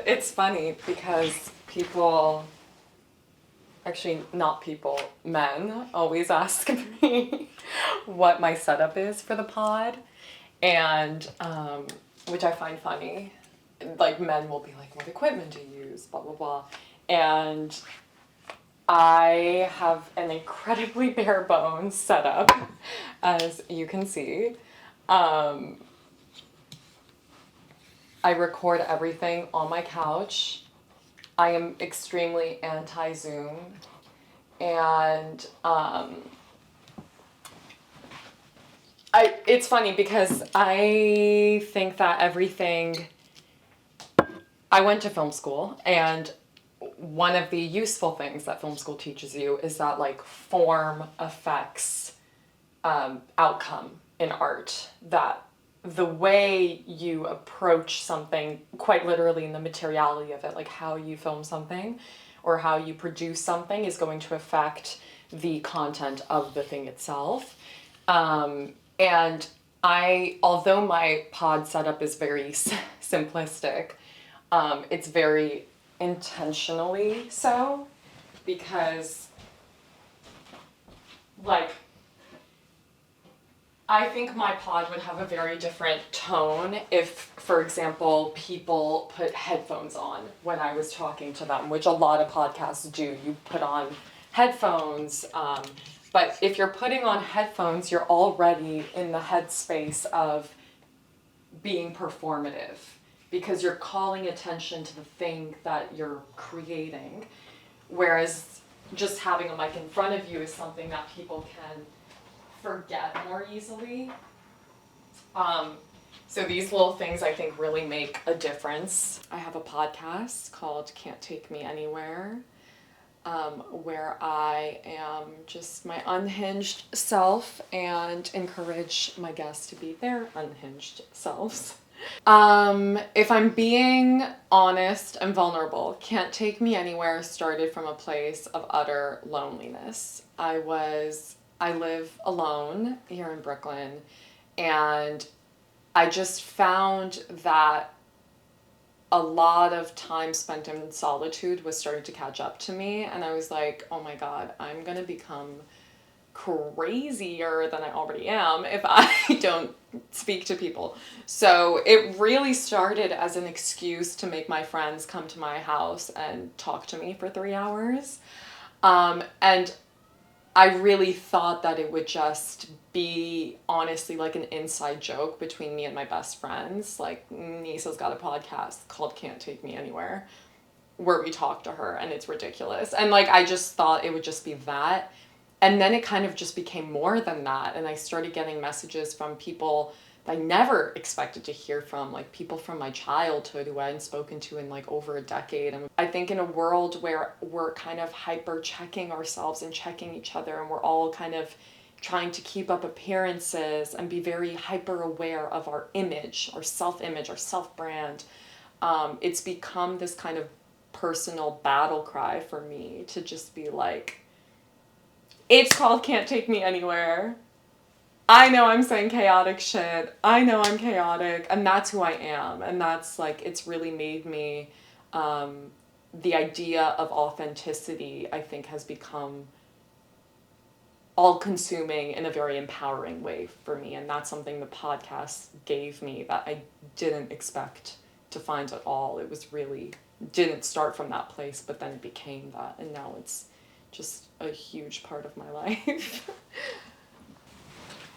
it's funny because people, actually not people, men always ask me what my setup is for the pod, and which I find funny. Like, men will be like, what equipment do you use, blah, blah, blah. And I have an incredibly bare bones setup, as you can see. I record everything on my couch. I am extremely anti-Zoom. And it's funny because I think that everything... I went to film school, and one of the useful things that film school teaches you is that, like, form affects outcome in art. That the way you approach something, quite literally in the materiality of it, like how you film something or how you produce something, is going to affect the content of the thing itself. And although my pod setup is very simplistic, it's very intentionally so, because, like, I think my pod would have a very different tone if, for example, people put headphones on when I was talking to them, which a lot of podcasts do. You put on headphones, but if you're putting on headphones, you're already in the headspace of being performative, because you're calling attention to the thing that you're creating, whereas just having a mic in front of you is something that people can forget more easily. So these little things, I think, really make a difference. I have a podcast called Can't Take Me Anywhere, where I am just my unhinged self and encourage my guests to be their unhinged selves. If I'm being honest and vulnerable, Can't Take Me Anywhere started from a place of utter loneliness. I live alone here in Brooklyn, and I just found that a lot of time spent in solitude was starting to catch up to me, and I was like, oh my God, I'm gonna become crazier than I already am if I don't speak to people. So it really started as an excuse to make my friends come to my house and talk to me for 3 hours. And I really thought that it would just be, honestly, like an inside joke between me and my best friends. Like, Nisa's got a podcast called Can't Take Me Anywhere, where we talk to her, and it's ridiculous. And, like, I just thought it would just be that. And then it kind of just became more than that. And I started getting messages from people I never expected to hear from, like people from my childhood who I hadn't spoken to in like over a decade. And I think in a world where we're kind of hyper checking ourselves and checking each other, and we're all kind of trying to keep up appearances and be very hyper aware of our image, our self-image, our self-brand, it's become this kind of personal battle cry for me to just be like, it's called Can't Take Me Anywhere. I know I'm saying chaotic shit. I know I'm chaotic, and that's who I am. And that's like, it's really made me, the idea of authenticity, I think, has become all-consuming in a very empowering way for me. And that's something the podcast gave me that I didn't expect to find at all. It was really, didn't start from that place, but then it became that. And now it's just a huge part of my life.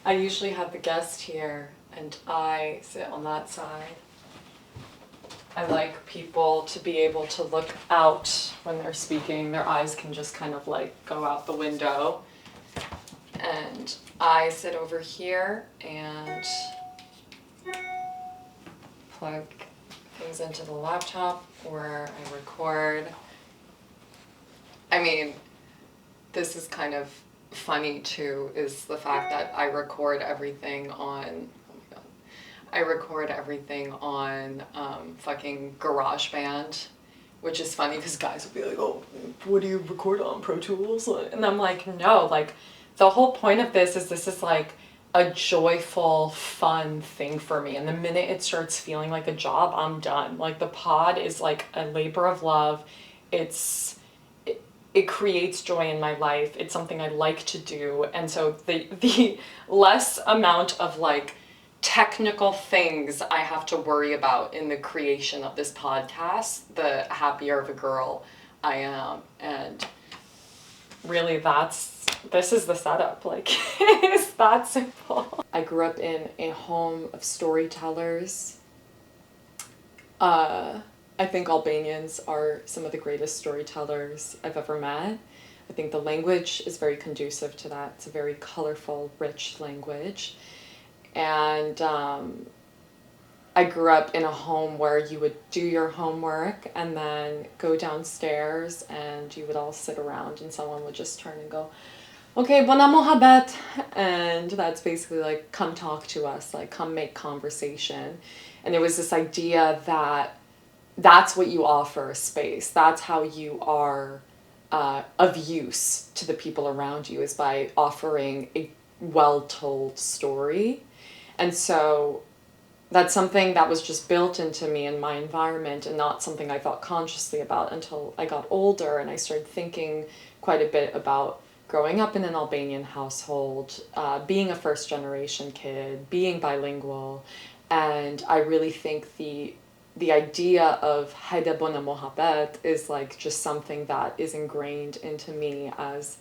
I usually have the guest here, and I sit on that side. I like people to be able to look out when they're speaking. Their eyes can just kind of like go out the window. And I sit over here and plug things into the laptop where I record. I mean, this is kind of funny too, is the fact that I record everything on, fucking GarageBand, which is funny because guys will be like, oh, what do you record on, Pro Tools? And I'm like, no, like, the whole point of this is like a joyful, fun thing for me. And the minute it starts feeling like a job, I'm done. Like the pod is like a labor of love. It creates joy in my life. It's something I like to do. And so the less amount of like technical things I have to worry about in the creation of this podcast, the happier of a girl I am. And really this is the setup. Like, it's that simple. I grew up in a home of storytellers. I think Albanians are some of the greatest storytellers I've ever met. I think the language is very conducive to that. It's a very colorful, rich language. And I grew up in a home where you would do your homework and then go downstairs and you would all sit around and someone would just turn and go, okay, bona Muhabet. And that's basically like, come talk to us, like come make conversation. And there was this idea that that's what you offer a space. That's how you are of use to the people around you, is by offering a well-told story. And so that's something that was just built into me in my environment and not something I thought consciously about until I got older and I started thinking quite a bit about growing up in an Albanian household, being a first-generation kid, being bilingual. And I really think the idea of Hajde bona Muhabet is like just something that is ingrained into me as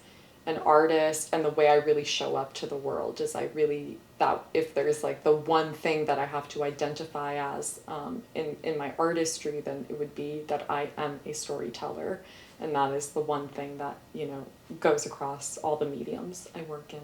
an artist, and the way I really show up to the world is that if there's like the one thing that I have to identify as in my artistry, then it would be that I am a storyteller, and that is the one thing that, you know, goes across all the mediums I work in.